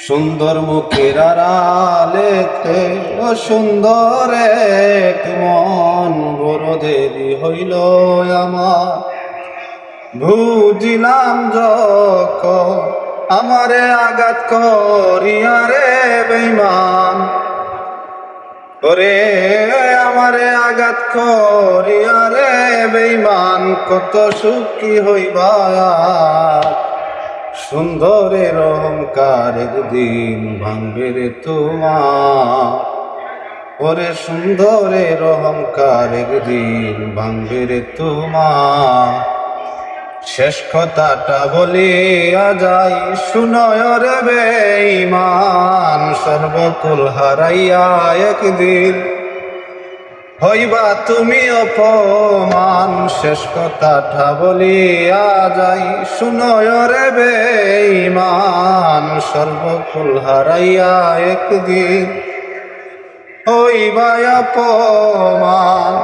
সুন্দর মুখের আড়ালেতে সুন্দর এক মন, বড় দেরি হইল আমার বুঝিলাম যখন আমারে আঘাত করিয়া রে বেঈমান, ওরে আমারে আঘাত করিয়া রে বেঈমান, কত সুখী হইবা সুন্দরের অহংকার একদিন ভাঙবে রে তোমার, ওরে সুন্দরের অহংকার একদিন ভাঙবে রে তোমার। শেষ কথাটা বলিয়া যাই শুনয় রে বেঈমান, সর্বকুল হারাইয়া একদিন হইবা তুমি অপমান। শেষ কথাটা বলিয়া যাই শুনয় রে বেঈমান, সর্বকুল হারাইয়া একদিন হইবা অপমান।